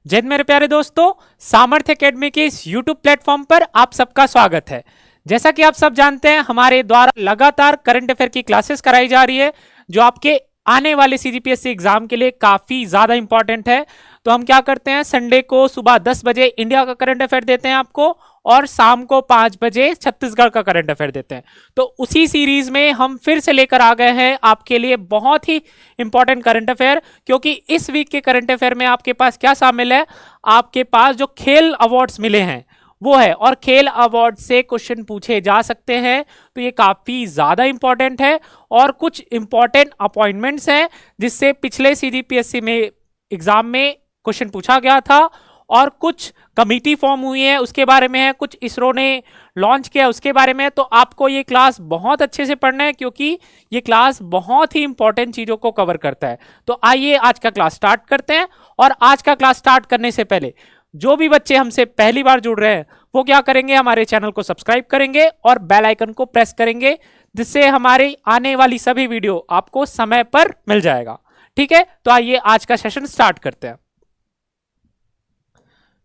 जय हिंद मेरे प्यारे दोस्तों, सामर्थ्य एकेडमी के इस YouTube प्लेटफॉर्म पर आप सबका स्वागत है। जैसा कि आप सब जानते हैं, हमारे द्वारा लगातार करंट अफेयर की क्लासेस कराई जा रही है, जो आपके आने वाले CGPSC एग्जाम के लिए काफी ज्यादा इंपॉर्टेंट है। तो हम क्या करते हैं, संडे को सुबह 10 बजे इंडिया का करंट अफेयर देते हैं आपको, और शाम को 5 बजे छत्तीसगढ़ का करंट अफेयर देते हैं। तो उसी सीरीज में हम फिर से लेकर आ गए हैं आपके लिए बहुत ही इंपॉर्टेंट करंट अफेयर, क्योंकि इस वीक के करंट अफेयर में आपके पास क्या शामिल है, आपके पास जो खेल अवार्ड्स मिले हैं वो है, और खेल अवार्ड से क्वेश्चन पूछे जा सकते हैं। तो ये काफी ज्यादा इंपॉर्टेंट है, और कुछ इंपॉर्टेंट अपॉइंटमेंट्स हैं जिससे पिछले CGPSC में एग्जाम में क्वेश्चन पूछा गया था, और कुछ कमिटी फॉर्म हुई है उसके बारे में है, कुछ इसरो ने लॉन्च किया उसके बारे में है। तो आपको ये क्लास बहुत अच्छे से पढ़ना है, क्योंकि ये क्लास बहुत ही इंपॉर्टेंट चीजों को कवर करता है। तो आइए आज का क्लास स्टार्ट करते हैं। और आज का क्लास स्टार्ट करने से पहले जो भी बच्चे हमसे पहली बार जुड़ रहे हैं वो क्या करेंगे, हमारे चैनल को सब्सक्राइब करेंगे और बेल आइकन को प्रेस करेंगे, जिससे हमारी आने वाली सभी वीडियो आपको समय पर मिल जाएगा। ठीक है, तो आइए आज का सेशन स्टार्ट करते हैं।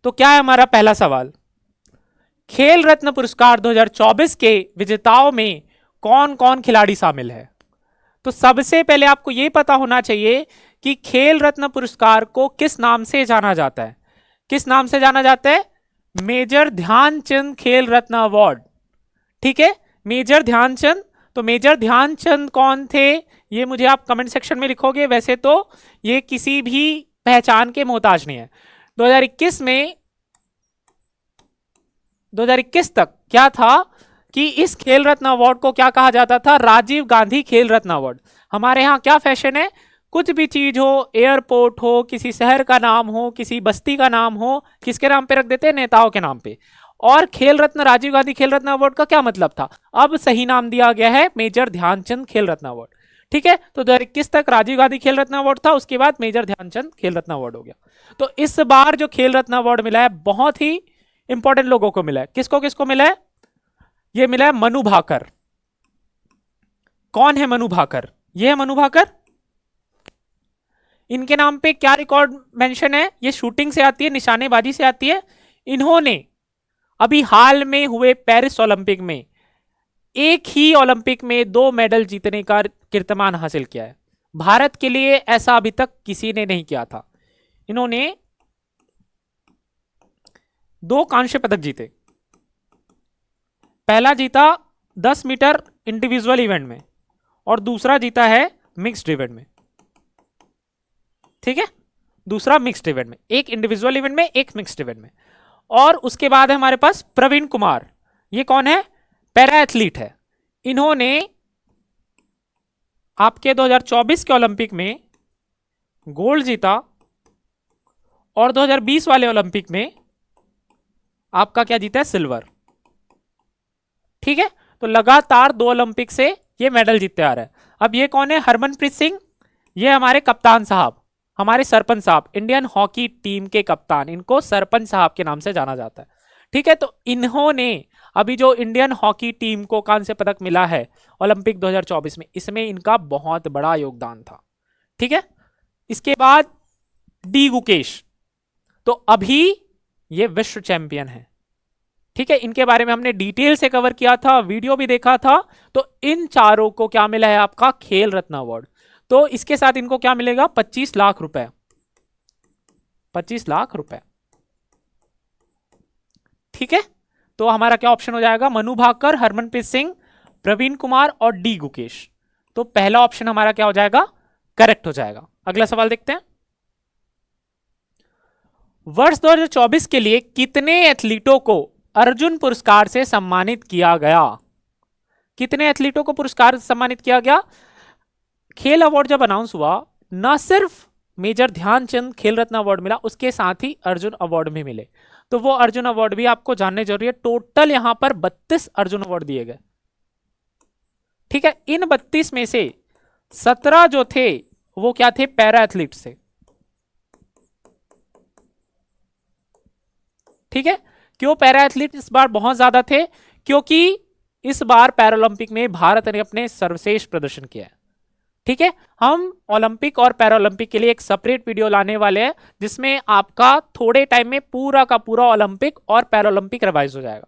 तो क्या है हमारा पहला सवाल, खेल रत्न पुरस्कार 2024 के विजेताओं में कौन कौन खिलाड़ी शामिल है। तो सबसे पहले आपको यह पता होना चाहिए कि खेल रत्न पुरस्कार को किस नाम से जाना जाता है। किस नाम से जाना जाता है? मेजर ध्यानचंद खेल रत्न अवार्ड। ठीक है, मेजर ध्यानचंद। तो मेजर ध्यानचंद कौन थे, ये मुझे आप कमेंट सेक्शन में लिखोगे। वैसे तो ये किसी भी पहचान के मोहताज नहीं है। 2021 तक क्या था कि इस खेल रत्न अवार्ड को क्या कहा जाता था, राजीव गांधी खेल रत्न अवार्ड। हमारे यहाँ क्या फैशन है, कुछ भी चीज हो, एयरपोर्ट हो, किसी शहर का नाम हो, किसी बस्ती का नाम हो, किसके नाम पे रख देते हैं, नेताओं के नाम पे। और खेल रत्न, राजीव गांधी खेल रत्न अवार्ड का क्या मतलब था, अब सही नाम दिया गया है मेजर ध्यानचंद खेल रत्न अवार्ड। ठीक है, तो 2021 तक राजीव गांधी खेल रत्न अवार्ड था, उसके बाद मेजर ध्यानचंद खेल रत्न अवार्ड हो गया। तो इस बार जो खेल रत्न अवार्ड मिला है बहुत ही इंपॉर्टेंट लोगों को मिला है। किसको किसको मिला है? ये मिला है मनु भाकर। कौन है मनु भाकर? ये है मनु भाकर। इनके नाम पे क्या रिकॉर्ड मेंशन है, ये शूटिंग से आती है, निशानेबाजी से आती है। इन्होंने अभी हाल में हुए पेरिस ओलंपिक में एक ही ओलंपिक में 2 मेडल जीतने का कीर्तिमान हासिल किया है। भारत के लिए ऐसा अभी तक किसी ने नहीं किया था। इन्होंने 2 कांस्य पदक जीते। पहला जीता 10 मीटर इंडिविजुअल इवेंट में, और दूसरा जीता है मिक्स्ड इवेंट में। ठीक है, दूसरा मिक्स्ड इवेंट में, एक इंडिविजुअल इवेंट में, एक मिक्स्ड इवेंट में। और उसके बाद है हमारे पास प्रवीण कुमार। ये कौन है? पैरा एथलीट है। इन्होंने आपके 2024 के ओलंपिक में गोल्ड जीता, और 2020 वाले ओलंपिक में आपका क्या जीता है, सिल्वर। ठीक है, तो लगातार 2 ओलंपिक से ये मेडल जीतते आ रहे हैं। अब ये कौन है? हरमनप्रीत सिंह। ये हमारे कप्तान साहब, हमारे सरपंच साहब, इंडियन हॉकी टीम के कप्तान, इनको सरपंच साहब के नाम से जाना जाता है। ठीक है, तो इन्होंने अभी जो इंडियन हॉकी टीम को कांस्य पदक मिला है ओलंपिक 2024 में, इसमें इनका बहुत बड़ा योगदान था। ठीक है, इसके बाद डी गुकेश, तो अभी ये विश्व चैंपियन है। ठीक है, इनके बारे में हमने डिटेल से कवर किया था, वीडियो भी देखा था। तो इन चारों को क्या मिला है, आपका खेल रत्न अवार्ड। तो इसके साथ इनको क्या मिलेगा, 25 लाख रुपए। 25 लाख रुपए। ठीक है, तो हमारा क्या ऑप्शन हो जाएगा, मनु भाकर, हरमनप्रीत सिंह, प्रवीण कुमार और डी गुकेश। तो पहला ऑप्शन हमारा क्या हो जाएगा, करेक्ट हो जाएगा। अगला सवाल देखते हैं, वर्ष 2024 के लिए कितने एथलीटों को अर्जुन पुरस्कार से सम्मानित किया गया? कितने एथलीटों को पुरस्कार से सम्मानित किया गया? खेल अवार्ड जब अनाउंस हुआ, ना सिर्फ मेजर ध्यानचंद खेल रत्न अवार्ड मिला, उसके साथ ही अर्जुन अवार्ड भी मिले। तो वो अर्जुन अवार्ड भी आपको जानने जरूरी है। टोटल यहां पर 32 अर्जुन अवार्ड दिए गए। ठीक है, इन 32 में से 17 जो थे वो क्या थे, पैरा एथलीट से। ठीक है, क्यों पैरा एथलीट इस बार बहुत ज्यादा थे? क्योंकि इस बार पैरालंपिक में भारत ने अपने सर्वश्रेष्ठ प्रदर्शन किया है। ठीक है, हम ओलंपिक और पैरालंपिक के लिए एक सेपरेट वीडियो लाने वाले हैं जिसमें आपका थोड़े टाइम में पूरा का पूरा ओलंपिक और पैरालंपिक रिवाइज हो जाएगा।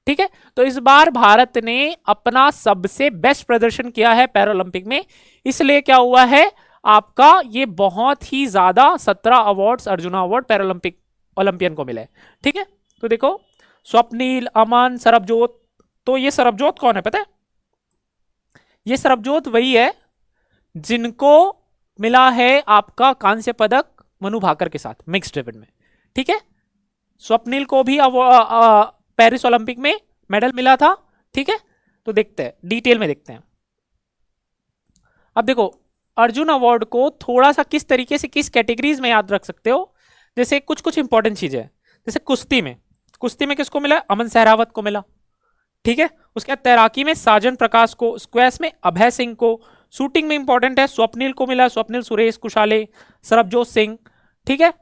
ठीक है, तो इस बार भारत ने अपना सबसे बेस्ट प्रदर्शन किया है पैरालंपिक में, इसलिए क्या हुआ है आपका ये बहुत ही ज्यादा 17 awards arjuna award Paralympic Olympian को मिले। ठीक है, तो देखो स्वप्निल, अमन, सरबजोत। तो ये सरबजोत कौन है पता है? ये सरबजोत वही है जिनको मिला है आपका कांस्य पदक मनु भाकर के साथ मिक्स्ड इवेंट में। ठीक है, स्वप्निल को भी पेरिस ओलंपिक में मेडल मिला था। ठीक है, तो देखते हैं डिटेल में देखते हैं। अब देखो अर्जुन अवार्ड को थोड़ा सा किस तरीके से किस कैटेगरीज में याद रख सकते हो, जैसे कुछ कुछ इंपॉर्टेंट चीजें हैं। जैसे कुश्ती में किसको मिला? अमन सहरावत को मिला। ठीक है, उसके बाद तैराकी में साजन प्रकाश को, स्क्वैश में अभय सिंह को, शूटिंग में इंपॉर्टेंट है स्वप्निल को मिला, स्वप्निल सुरेश कुशाले, सरबजोत सिंह। ठीक है,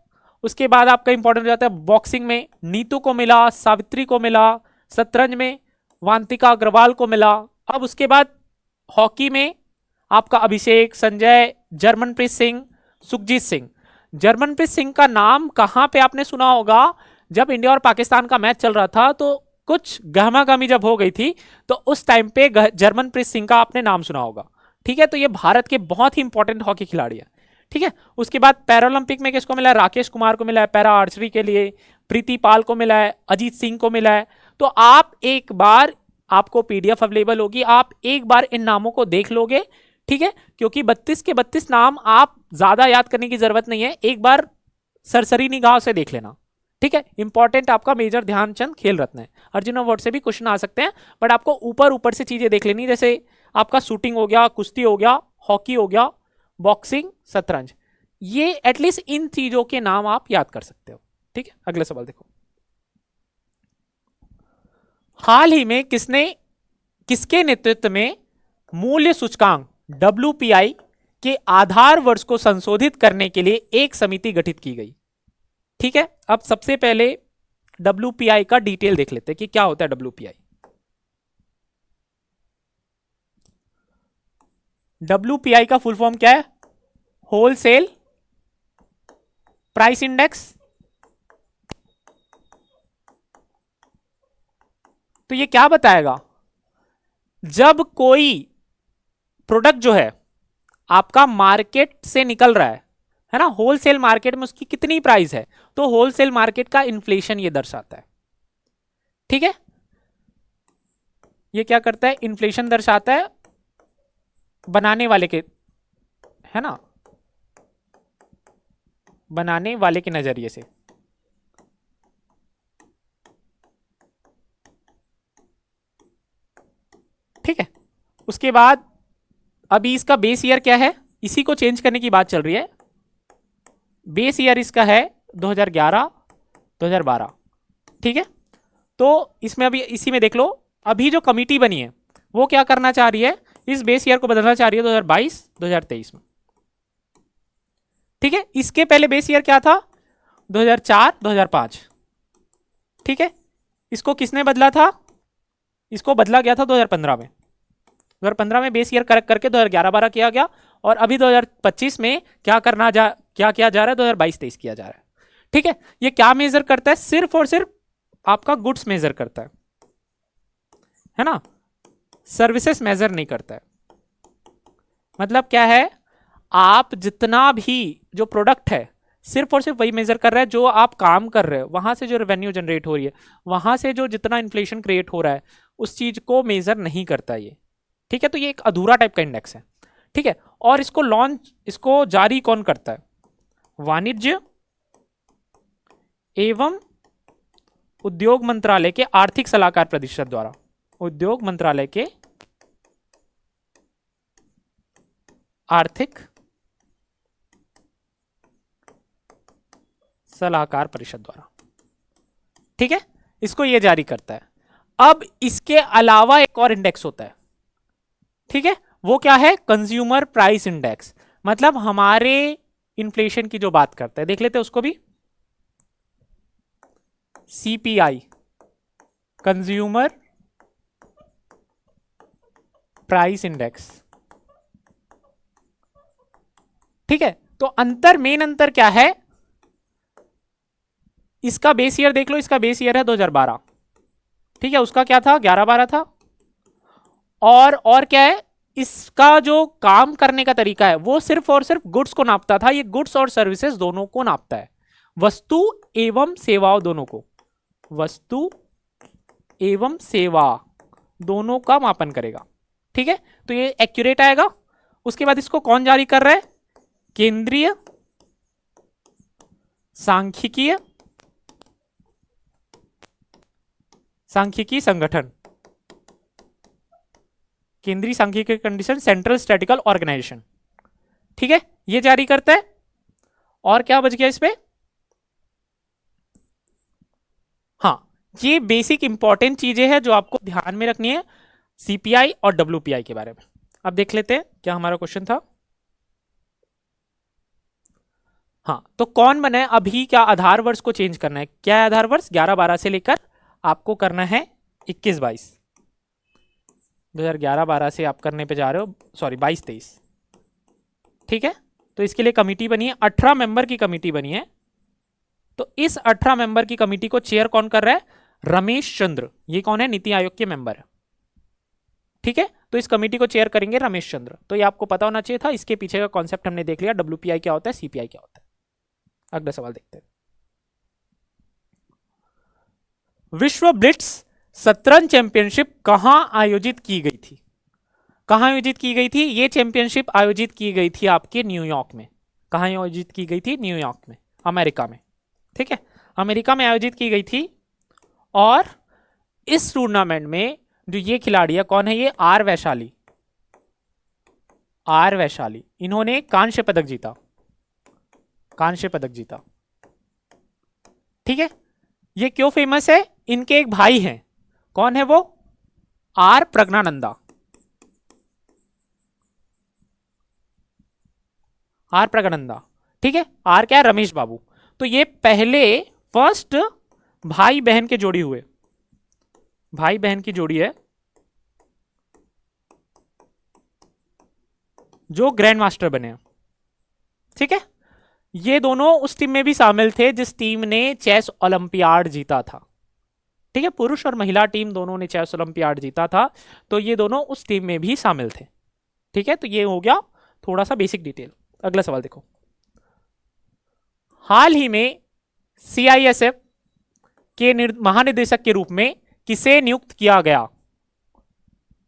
उसके बाद आपका इंपॉर्टेंट हो जाता है बॉक्सिंग में नीतू को मिला, सावित्री को मिला, शतरंज में वांतिका अग्रवाल को मिला। अब उसके बाद हॉकी में आपका अभिषेक, संजय, जर्मनप्रीत सिंह, सुखजीत सिंह। जर्मनप्रीत सिंह का नाम कहां पे आपने सुना होगा? जब इंडिया और पाकिस्तान का मैच चल रहा था तो कुछ गहमागहमी जब हो गई थी तो उस टाइम पे जर्मनप्रीत सिंह का आपने नाम सुना होगा। ठीक है, तो ये भारत के बहुत ही इंपॉर्टेंट हॉकी खिलाड़ी है। ठीक है, उसके बाद पैरालंपिक में किसको मिला है? राकेश कुमार को मिला है पैरा आर्चरी के लिए, प्रीति पाल को मिला है, अजीत सिंह को मिला है। तो आप एक बार, आपको पीडीएफ अवेलेबल होगी, आप एक बार इन नामों को देख लोगे। ठीक है, क्योंकि 32 के 32 नाम आप ज्यादा याद करने की जरूरत नहीं है, एक बार सरसरी निगाह से देख लेना। ठीक है, इंपॉर्टेंट आपका मेजर ध्यानचंद खेल रत्न है। अर्जुन अवार्ड से भी क्वेश्चन आ सकते हैं, बट आपको ऊपर ऊपर से चीजें देख लेनी, जैसे आपका शूटिंग हो गया, कुश्ती हो गया, हॉकी हो गया, बॉक्सिंग, शतरंज, ये एटलीस्ट इन चीजों के नाम आप याद कर सकते हो। ठीक है, अगला सवाल देखो। हाल ही में किसके नेतृत्व में मूल्य सूचकांक WPI के आधार वर्ष को संशोधित करने के लिए एक समिति गठित की गई? ठीक है, अब सबसे पहले WPI का डिटेल देख लेते हैं कि क्या होता है WPI। WPI का फुल फॉर्म क्या है? Wholesale price index. तो ये क्या बताएगा? जब कोई प्रोडक्ट जो है आपका मार्केट से निकल रहा है ना, होलसेल मार्केट में उसकी कितनी प्राइस है, तो होलसेल मार्केट का इन्फ्लेशन ये दर्शाता है। ठीक है, ये क्या करता है? इन्फ्लेशन दर्शाता है बनाने वाले के, है ना, बनाने वाले के नजरिए से। ठीक है, उसके बाद अभी इसका बेस ईयर क्या है, इसी को चेंज करने की बात चल रही है। बेस ईयर इसका है 2011 2012। ठीक है, तो इसमें अभी इसी में देख लो, अभी जो कमिटी बनी है वो क्या करना चाह रही है? इस बेस ईयर को बदलना चाह रही है 2022 2023 में। ठीक है, इसके पहले बेस ईयर क्या था? 2004 2005। ठीक है, इसको किसने बदला था? इसको बदला गया था 2015 में। 2015 में बेस ईयर करेक्ट करके 2011-12 किया गया, और अभी 2025 में क्या किया जा रहा है? 2022-23 किया जा रहा है। ठीक है, ये क्या मेजर करता है? सिर्फ और सिर्फ आपका गुड्स मेजर करता है ना, सर्विसेज मेजर नहीं करता है। मतलब क्या है? आप जितना भी जो प्रोडक्ट है सिर्फ और सिर्फ वही मेजर कर रहा है जो आप काम कर रहे हो, वहां से जो रेवेन्यू जनरेट हो रही है, वहां से जो जितना इन्फ्लेशन क्रिएट हो रहा है उस चीज को मेजर नहीं करता ये। ठीक है, तो ये एक अधूरा टाइप का इंडेक्स है। ठीक है, और इसको जारी कौन करता है? वाणिज्य एवं उद्योग मंत्रालय के आर्थिक सलाहकार परिषद द्वारा। उद्योग मंत्रालय के आर्थिक सलाहकार परिषद द्वारा। ठीक है, इसको ये जारी करता है। अब इसके अलावा एक और इंडेक्स होता है। ठीक है, वो क्या है? Consumer price index. मतलब हमारे इन्फ्लेशन की जो बात करता है, देख लेते हैं उसको भी। CPI, consumer price index. ठीक है, तो अंतर, मेन अंतर क्या है, इसका बेस ईयर देख लो, इसका बेस ईयर है 2012, ठीक है, उसका क्या था 11-12 था। और क्या है, इसका जो काम करने का तरीका है वो सिर्फ और सिर्फ गुड्स को नापता था, ये गुड्स और सर्विसेज दोनों को नापता है, वस्तु एवं सेवाओं दोनों को, वस्तु एवं सेवा दोनों का मापन करेगा, ठीक है, तो ये एक्यूरेट आएगा। उसके बाद इसको कौन जारी कर रहा है, केंद्रीय सांख्यिकी संगठन, केंद्रीय सांख्यिकी कंडीशन, सेंट्रल स्टैटिकल ऑर्गेनाइजेशन, ठीक है, ये जारी करता है। और क्या बच गया इस पे, हाँ, ये बेसिक इंपॉर्टेंट चीजें हैं जो आपको ध्यान में रखनी है सीपीआई और डब्ल्यूपीआई के बारे में। अब देख लेते हैं क्या हमारा क्वेश्चन था। हाँ, तो कौन बना है अभी, क्या आधार वर्ष को चेंज करना है, क्या है आधार वर्ष, 11-12 से लेकर आपको करना है 21-22, 2011-12 से आप करने पे जा रहे हो, सॉरी 22-23, ठीक है। तो इसके लिए कमिटी बनी है, 18 मेंबर की कमिटी बनी है। तो इस 18 मेंबर की कमिटी को चेयर कौन कर रहा है, रमेश चंद्र, ये कौन है, नीति आयोग के मेंबर है, ठीक है। तो इस कमिटी को चेयर करेंगे रमेश चंद्र, तो ये आपको पता होना चाहिए था, इसके पीछे का कॉन्सेप्ट हमने देख लिया, डब्ल्यूपीआई क्या होता है, सीपीआई क्या होता है। अगला सवाल देखते हैं, विश्व ब्लिट्ज शतरंज चैंपियनशिप कहां आयोजित की गई थी, कहां आयोजित की गई थी, ये चैंपियनशिप आयोजित की गई थी आपके न्यूयॉर्क में, कहां आयोजित की गई थी, न्यूयॉर्क में, अमेरिका में, ठीक है, अमेरिका में आयोजित की गई थी। और इस टूर्नामेंट में जो ये खिलाड़ी है, कौन है ये, आर वैशाली, आर वैशाली, इन्होंने कांस्य पदक जीता, कांस्य पदक जीता, ठीक है। ये क्यों फेमस है, इनके एक भाई हैं, कौन है वो, आर प्रज्ञानंदा, आर प्रज्ञानंदा, ठीक है, आर क्या है, रमेश बाबू। तो ये पहले फर्स्ट भाई बहन के जोड़ी हुए, भाई बहन की जोड़ी है जो ग्रैंड मास्टर बने, ठीक है। ये दोनों उस टीम में भी शामिल थे जिस टीम ने चेस ओलंपियाड जीता था, ठीक है, पुरुष और महिला टीम दोनों ने चेस ओलंपियाड जीता था, तो ये दोनों उस टीम में भी शामिल थे, ठीक है। तो ये हो गया थोड़ा सा बेसिक डिटेल। अगला सवाल देखो, हाल ही में सीआईएसएफ के महानिदेशक के रूप में किसे नियुक्त किया गया,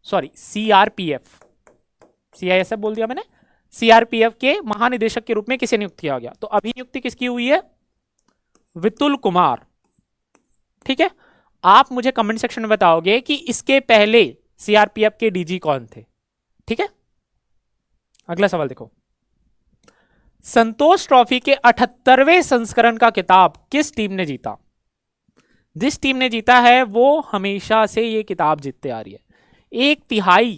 सॉरी सीआरपीएफ, सीआईएसएफ बोल दिया मैंने, सीआरपीएफ के महानिदेशक के रूप में किसे नियुक्त किया गया, तो अभी नियुक्ति किसकी हुई है, वितुल कुमार, ठीक है। आप मुझे कमेंट सेक्शन में बताओगे कि इसके पहले सीआरपीएफ के डीजी कौन थे, ठीक है। अगला सवाल देखो, संतोष ट्रॉफी के 78वें संस्करण का खिताब किस टीम ने जीता, जिस टीम ने जीता है वो हमेशा से ये किताब जीतते आ रही है, 1/3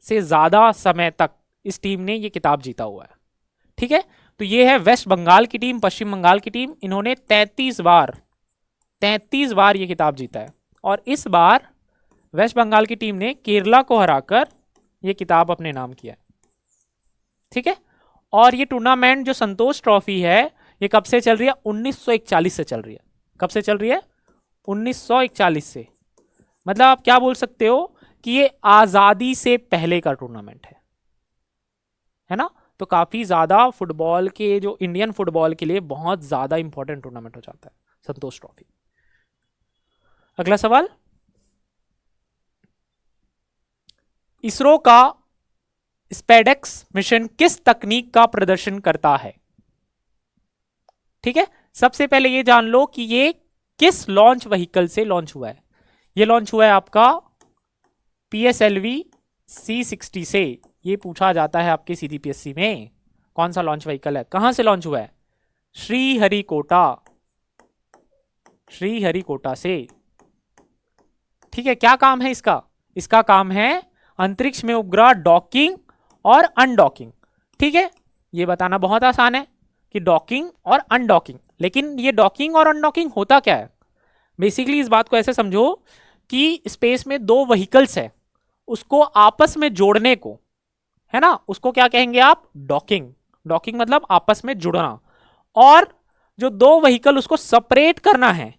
से ज्यादा समय तक इस टीम ने ये किताब जीता हुआ है, ठीक है। तो ये है वेस्ट बंगाल की टीम, पश्चिम बंगाल की टीम, इन्होंने 33 बार ये किताब जीता है। और इस बार वेस्ट बंगाल की टीम ने केरला को हराकर ये किताब अपने नाम किया है, ठीक है। और ये टूर्नामेंट जो संतोष ट्रॉफी है ये कब से चल रही है, 1941 से चल रही है, कब से चल रही है, 1941 से, मतलब आप क्या बोल सकते हो कि ये आजादी से पहले का टूर्नामेंट है ना। तो काफी ज्यादा फुटबॉल के, जो इंडियन फुटबॉल के लिए बहुत ज्यादा इंपॉर्टेंट टूर्नामेंट हो जाता है संतोष ट्रॉफी। अगला सवाल, इसरो का स्पेडेक्स मिशन किस तकनीक का प्रदर्शन करता है, ठीक है। सबसे पहले ये जान लो कि ये किस लॉन्च व्हीकल से लॉन्च हुआ है, ये लॉन्च हुआ है आपका PSLV C60 से, ये पूछा जाता है आपके CDPSC में, कौन सा लॉन्च व्हीकल है, कहां से लॉन्च हुआ है, श्रीहरिकोटा से, ठीक है। क्या काम है इसका, इसका काम है अंतरिक्ष में उपग्रह डॉकिंग और अनडॉकिंग, ठीक है। ये बताना बहुत आसान है कि डॉकिंग और अनडॉकिंग, लेकिन ये डॉकिंग और अनडॉकिंग होता क्या है, बेसिकली इस बात को ऐसे समझो कि स्पेस में दो व्हीकल्स है, उसको आपस में जोड़ने को, है ना, उसको क्या कहेंगे आप, डॉकिंग, डॉकिंग मतलब आपस में जुड़ना। और जो दो व्हीकल उसको सेपरेट करना है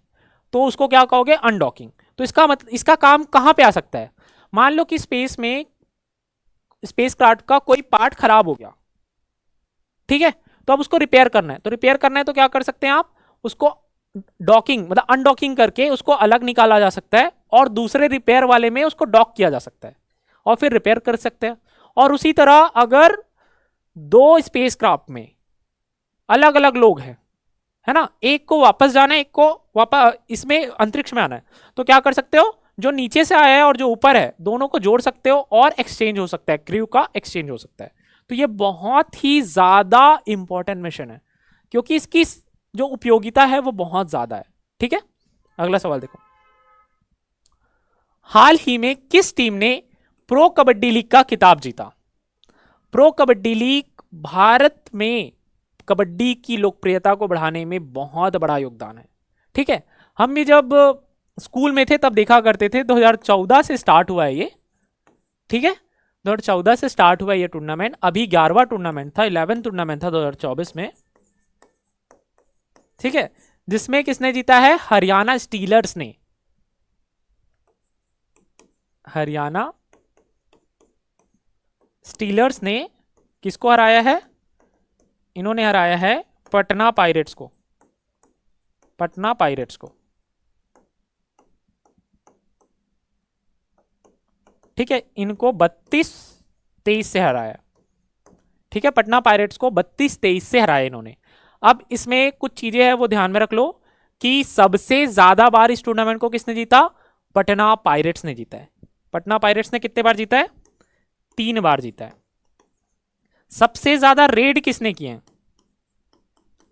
तो उसको क्या कहोगे, अनडॉकिंग। तो इसका मतलब इसका काम कहां पे आ सकता है, मान लो कि स्पेस में स्पेस क्राफ्ट का कोई पार्ट खराब हो गया, ठीक है, तो अब उसको रिपेयर करना है। तो रिपेयर करना है तो क्या कर सकते हैं आप, उसको डॉकिंग मतलब अनडॉकिंग करके उसको अलग निकाला जा सकता है और दूसरे रिपेयर वाले में उसको डॉक किया जा सकता है और फिर रिपेयर कर सकते हैं। और उसी तरह अगर दो स्पेसक्राफ्ट में अलग अलग लोग हैं, है ना, एक को वापस जाना है, एक को वापस इसमें अंतरिक्ष में आना है, तो क्या कर सकते हो, जो नीचे से आया है और जो ऊपर है दोनों को जोड़ सकते हो और एक्सचेंज हो सकता है, क्रू का एक्सचेंज हो सकता है। तो ये बहुत ही ज्यादा इंपॉर्टेंट मिशन है क्योंकि इसकी जो उपयोगिता है वो बहुत ज्यादा है। ठीक है, अगला सवाल देखो, हाल ही में किस टीम ने प्रो कबड्डी लीग का खिताब जीता। प्रो कबड्डी लीग भारत में कबड्डी की लोकप्रियता को बढ़ाने में बहुत बड़ा योगदान है। ठीक है, हम भी जब स्कूल में थे तब देखा करते थे, 2014 से स्टार्ट हुआ है ये। ठीक है, 2014 से स्टार्ट हुआ ये टूर्नामेंट, अभी 11वां टूर्नामेंट था, 11 टूर्नामेंट था 2024 में। ठीक है, जिसमें किसने जीता है, हरियाणा स्टीलर्स ने। हरियाणा स्टीलर्स ने किसको हराया है, इन्होंने हराया है पटना पायरेट्स को। पटना पायरेट्स को, ठीक है, इनको 32-23 से हराया। ठीक है, पटना पायरेट्स को 32-23 से हराया इन्होंने। अब इसमें कुछ चीजें हैं वो ध्यान में रख लो कि सबसे ज्यादा बार इस टूर्नामेंट को किसने जीता, पटना पायरेट्स ने जीता है। पटना पायरेट्स ने कितने बार जीता है, 3 बार जीता है। सबसे ज्यादा रेड किसने किए हैं,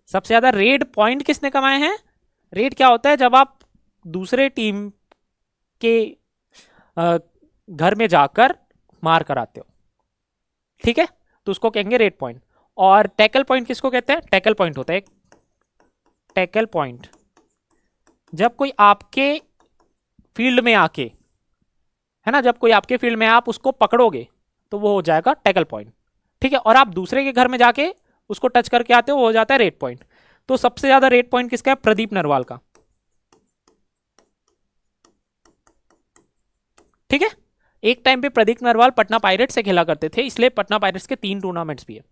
सबसे ज्यादा रेड पॉइंट किसने कमाए हैं। रेड क्या होता है, जब आप दूसरे टीम के घर में जाकर मार कराते हो, ठीक है, तो उसको कहेंगे रेड पॉइंट। और टैकल पॉइंट किसको कहते हैं, टैकल पॉइंट होता है एक टैकल पॉइंट, जब कोई आपके फील्ड में आके, है ना, जब कोई आपके फील्ड में आप उसको पकड़ोगे तो वो हो जाएगा टैकल पॉइंट। ठीक है, और आप दूसरे के घर में जाके उसको टच करके आते हो, वो हो जाता है रेड पॉइंट। तो सबसे ज्यादा रेड पॉइंट किसका है, प्रदीप नरवाल का। ठीक है, एक टाइम पे प्रदीप नरवाल पटना पायरेट्स से खेला करते थे, इसलिए पटना पायरेट्स के 3 टूर्नामेंट्स भी है।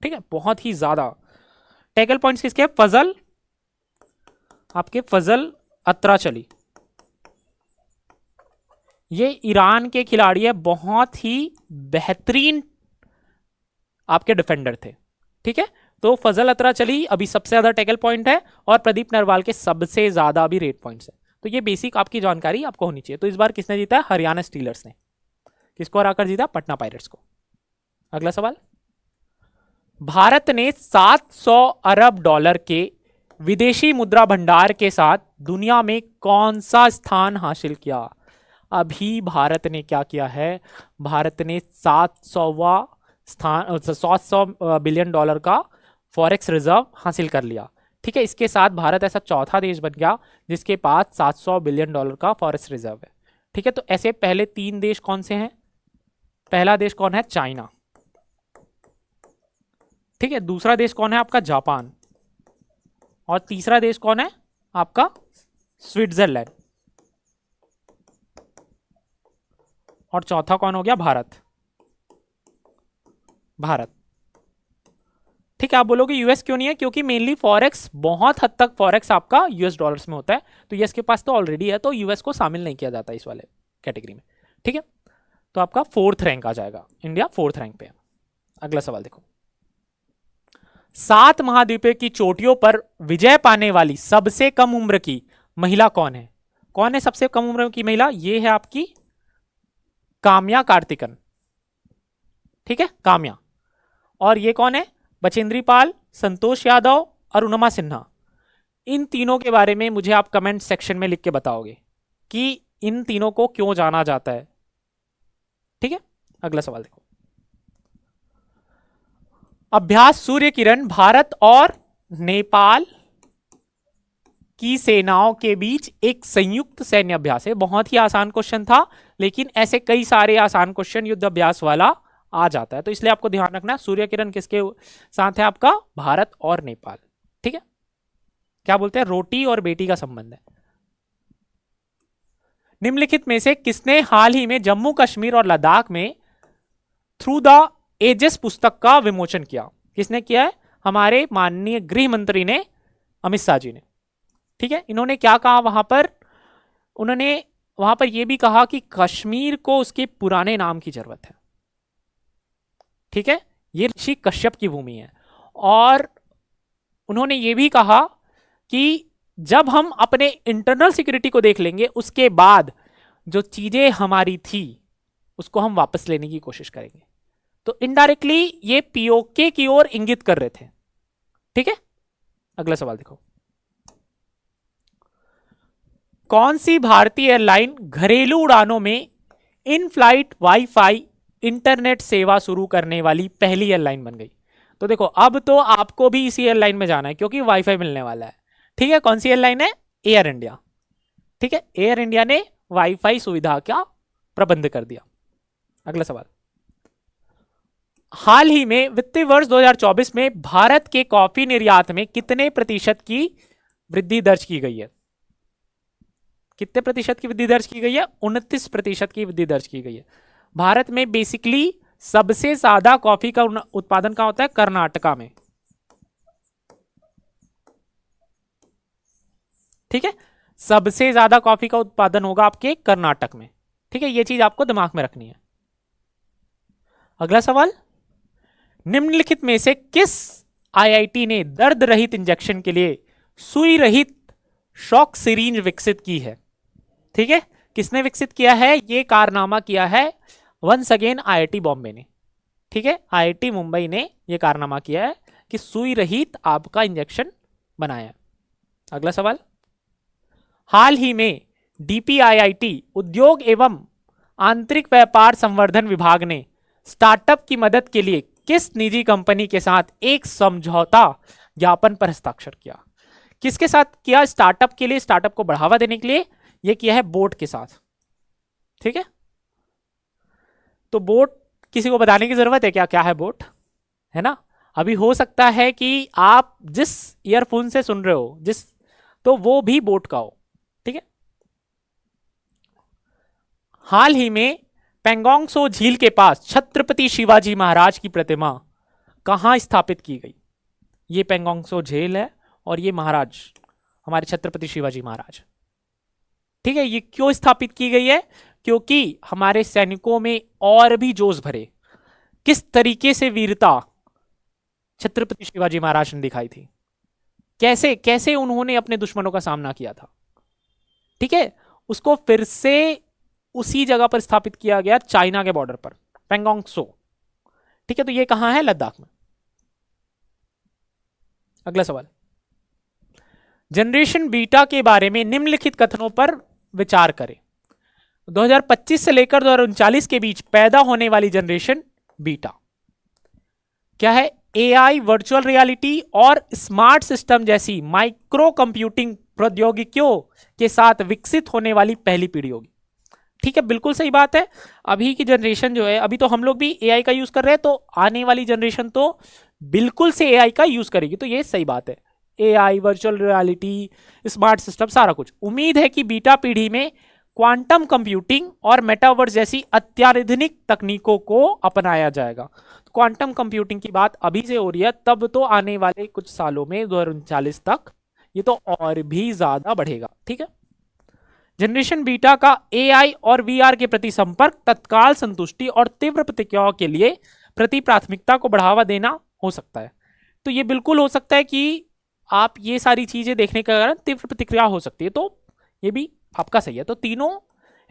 ठीक है, बहुत ही ज्यादा। टैकल पॉइंट्स किसके है, फजल, आपके फजल अत्राचली, ये ईरान के खिलाड़ी है, बहुत ही बेहतरीन आपके डिफेंडर थे। ठीक है, तो फजल अत्राचली अभी सबसे ज्यादा टैकल पॉइंट है और प्रदीप नरवाल के सबसे ज्यादा अभी रेड पॉइंट्स है। तो ये बेसिक आपकी जानकारी आपको होनी चाहिए। तो इस बार किसने जीता है, हरियाणा स्टीलर्स ने। किसको हराकर जीता, पटना पायरेट्स को। अगला सवाल, भारत ने 700 अरब डॉलर के विदेशी मुद्रा भंडार के साथ दुनिया में कौन सा स्थान हासिल किया। अभी भारत ने क्या किया है, भारत ने 700वां स्थान, 700 बिलियन डॉलर का फॉरेक्स रिजर्व हासिल कर लिया। ठीक है, इसके साथ भारत ऐसा चौथा देश बन गया जिसके पास 700 बिलियन डॉलर का फॉरेक्स रिजर्व है। ठीक है, तो ऐसे पहले 3 देश कौन से हैं, पहला देश कौन है, चाइना। ठीक है, दूसरा देश कौन है आपका, जापान। और तीसरा देश कौन है आपका, स्विट्जरलैंड। और चौथा कौन हो गया, भारत। भारत। ठीक है, आप बोलोगे यूएस क्यों नहीं है, क्योंकि मेनली फॉरेक्स, बहुत हद तक फॉरेक्स आपका यूएस डॉलर्स में होता है, तो यूएस के पास तो ऑलरेडी है, तो यूएस को शामिल नहीं किया जाता इस वाले कैटेगरी में। ठीक है, तो आपका 4th रैंक आ जाएगा, इंडिया 4th रैंक पे है। अगला सवाल देखो, 7 महाद्वीपों की चोटियों पर विजय पाने वाली सबसे कम उम्र की महिला कौन है। कौन है सबसे कम उम्र की महिला, ये है आपकी काम्या कार्तिकन। ठीक है, काम्या। और ये कौन है, बचेंद्री पाल, संतोष यादव, अरुणिमा सिन्हा। इन तीनों के बारे में मुझे आप कमेंट सेक्शन में लिख के बताओगे कि इन तीनों को क्यों जाना जाता है। ठीक है, अगला सवाल देखो, अभ्यास सूर्य किरण भारत और नेपाल की सेनाओं के बीच एक संयुक्त सैन्य अभ्यास है। बहुत ही आसान क्वेश्चन था, लेकिन ऐसे कई सारे आसान क्वेश्चन युद्ध अभ्यास वाला आ जाता है। तो इसलिए आपको ध्यान रखना सूर्य किरण किसके साथ है, आपका भारत और नेपाल। ठीक है, क्या बोलते हैं, रोटी और बेटी का संबंध है। निम्नलिखित में से किसने हाल ही में जम्मू कश्मीर और लद्दाख में थ्रू द एजेस पुस्तक का विमोचन किया? किसने किया है? हमारे माननीय गृह मंत्री ने, अमित शाह जी ने। ठीक है, इन्होंने क्या कहा वहां पर? उन्होंने वहां पर यह भी कहा कि कश्मीर को उसके पुराने नाम की जरूरत है। ठीक है, ये ऋषि कश्यप की भूमि है। और उन्होंने ये भी कहा कि जब हम अपने इंटरनल सिक्योरिटी को देख लेंगे, उसके बाद जो चीजें हमारी थी उसको हम वापस लेने की कोशिश करेंगे। तो इनडायरेक्टली ये पीओके की ओर इंगित कर रहे थे। ठीक है, अगला सवाल देखो। कौन सी भारतीय एयरलाइन घरेलू उड़ानों में इन फ्लाइट वाईफाई इंटरनेट सेवा शुरू करने वाली पहली एयरलाइन बन गई? तो देखो, अब तो आपको भी इसी एयरलाइन में जाना है क्योंकि वाईफाई मिलने वाला है। ठीक है, कौन सी एयरलाइन है? Air India. ठीक है, एयर इंडिया ने वाईफाई सुविधा का प्रबंध कर दिया। अगला सवाल, हाल ही में वित्तीय वर्ष 2024 में भारत के कॉफी निर्यात में कितने प्रतिशत की वृद्धि दर्ज की गई है? कितने प्रतिशत की वृद्धि दर्ज की गई है? 29% की वृद्धि दर्ज की गई है। भारत में बेसिकली सबसे ज्यादा कॉफी का उत्पादन कहां होता है? कर्नाटका में। ठीक है, सबसे ज्यादा कॉफी का उत्पादन होगा आपके कर्नाटक में। ठीक है, यह चीज आपको दिमाग में रखनी है। अगला सवाल, निम्नलिखित में से किस आईआईटी ने दर्द रहित इंजेक्शन के लिए सुई रहित शॉक सिरिंज विकसित की है? ठीक है, किसने विकसित किया है? यह कारनामा किया है वंस अगेन आईआईटी बॉम्बे ने। ठीक है, आईआईटी मुंबई ने यह कारनामा किया है कि सुई रहित आपका इंजेक्शन बनाया। अगला सवाल, हाल ही में डीपीआईआईटी उद्योग एवं आंतरिक व्यापार संवर्धन विभाग ने स्टार्टअप की मदद के लिए किस निजी कंपनी के साथ एक समझौता ज्ञापन पर हस्ताक्षर किया? किसके साथ किया? स्टार्टअप के लिए, स्टार्टअप को बढ़ावा देने के लिए यह किया है बोट के साथ। ठीक है, तो बोट किसी को बताने की जरूरत है क्या, क्या है बोट? है ना? अभी हो सकता है कि आप जिस ईयरफोन से सुन रहे हो, जिस, तो वो भी बोट का हो। ठीक है, हाल ही में पेंगोंग सो झील के पास छत्रपति शिवाजी महाराज की प्रतिमा कहां स्थापित की गई? ये पेंगोंग सो झील है और ये महाराज हमारे छत्रपति शिवाजी महाराज। ठीक है, ये क्यों स्थापित की गई है? क्योंकि हमारे सैनिकों में और भी जोश भरे, किस तरीके से वीरता छत्रपति शिवाजी महाराज ने दिखाई थी, कैसे कैसे उन्होंने अपने दुश्मनों का सामना किया था। ठीक है, उसको फिर से उसी जगह पर स्थापित किया गया, चाइना के बॉर्डर पर, पेंगोंग सो। ठीक है, तो ये कहां है? लद्दाख में। अगला सवाल, जनरेशन बीटा के बारे में निम्नलिखित कथनों पर विचार करें। 2025 से लेकर 2039 के बीच पैदा होने वाली जनरेशन बीटा क्या है? एआई, वर्चुअल रियलिटी और स्मार्ट सिस्टम जैसी माइक्रो कंप्यूटिंग प्रौद्योगिकियों के साथ विकसित होने वाली पहली पीढ़ी होगी। ठीक है, बिल्कुल सही बात है। अभी की जनरेशन जो है, अभी तो हम लोग भी एआई का यूज कर रहे हैं, तो आने वाली जनरेशन तो बिल्कुल से एआई का यूज करेगी। तो ये सही बात है, AI, virtual reality, smart system, सारा कुछ। उम्मीद है कि बीटा पीढ़ी में क्वांटम कंप्यूटिंग और मेटावर्स जैसी अत्याधुनिक तकनीकों को अपनाया जाएगा। क्वांटम कंप्यूटिंग की बात अभी से हो रही है, तब तो आने वाले कुछ सालों में 2039 तक ये तो और भी ज्यादा बढ़ेगा। ठीक है, जनरेशन बीटा का एआई और वीआर के प्रति संपर्क, तत्काल संतुष्टि और तीव्र प्रतिक्रियाओं के लिए प्रति प्राथमिकता को बढ़ावा देना हो सकता है। तो ये बिल्कुल हो सकता है कि आप ये सारी चीजें देखने के कारण तीव्र प्रतिक्रिया हो सकती है, तो ये भी आपका सही है। तो तीनों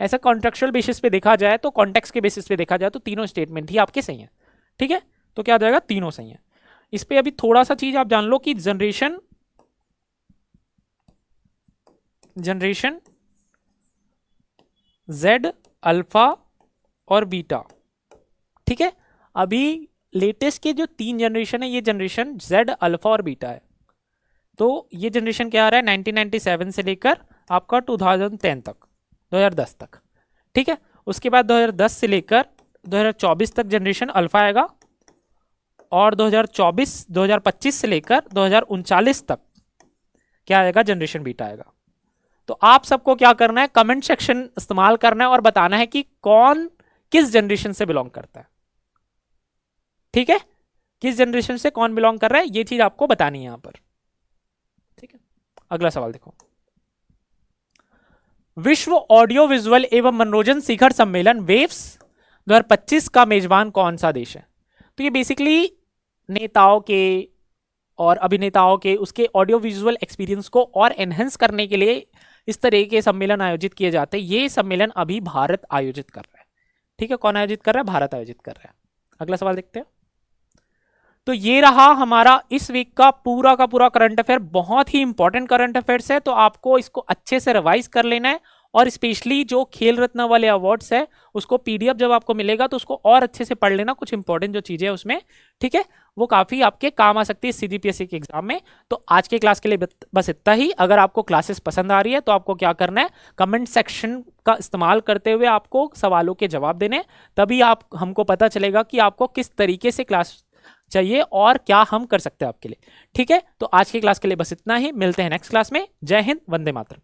ऐसा कॉन्टेक्चुअल बेसिस पे देखा जाए, तो कॉन्टेक्स्ट के बेसिस पे देखा जाए तो तीनों स्टेटमेंट ही आपके सही हैं। ठीक है, तो क्या आ जाएगा? तीनों सही हैं। इस पे अभी थोड़ा सा चीज आप जान लो कि जनरेशन जेड, अल्फा और बीटा। ठीक है, अभी लेटेस्ट के जो 3 जनरेशन है, ये जनरेशन जेड, अल्फा और बीटा है। तो ये जनरेशन क्या आ रहा है? 1997 से लेकर आपका 2010 तक, 2010 तक। ठीक है, उसके बाद 2010 से लेकर 2024 तक जनरेशन अल्फा आएगा और 2025 से लेकर 2039 तक क्या आएगा, जनरेशन बीटा आएगा। तो आप सबको क्या करना है, कमेंट सेक्शन इस्तेमाल करना है और बताना है कि कौन किस जनरेशन से बिलोंग करता है। ठीक है, किस जनरेशन से कौन बिलोंग कर रहा है, ये चीज आपको बतानी है यहां पर। ठीक है, अगला सवाल देखो। विश्व ऑडियो विजुअल एवं मनोरंजन शिखर सम्मेलन वेव्स 2025 का मेजबान कौन सा देश है? तो ये बेसिकली नेताओं के और अभिनेताओं के उसके ऑडियो विजुअल एक्सपीरियंस को और एनहेंस करने के लिए इस तरह के सम्मेलन आयोजित किए जाते हैं। ये सम्मेलन अभी भारत आयोजित कर रहा है। ठीक है, कौन आयोजित कर रहा है? भारत आयोजित कर रहा है। अगला सवाल देखते हैं। तो ये रहा हमारा इस वीक का पूरा करंट अफेयर। बहुत ही इंपॉर्टेंट करंट अफेयर्स है, तो आपको इसको अच्छे से रिवाइज कर लेना है। और स्पेशली जो खेल रत्न वाले अवार्ड्स है उसको पीडीएफ जब आपको मिलेगा तो उसको और अच्छे से पढ़ लेना, कुछ इंपॉर्टेंट जो चीजें है उसमें, ठीक है, वो काफी आपके काम आ सकती है सीजीपीएससी के एग्जाम में। तो आज के क्लास के लिए बस इतना ही। अगर आपको क्लासेस पसंद आ रही है तो आपको क्या करना है, कमेंट सेक्शन का इस्तेमाल करते हुए आपको सवालों के जवाब देने, तभी आप हमको पता चलेगा कि आपको किस तरीके से क्लास चाहिए और क्या हम कर सकते हैं आपके लिए। ठीक है, तो आज की क्लास के लिए बस इतना ही। मिलते हैं नेक्स्ट क्लास में। जय हिंद, वंदे मातरम।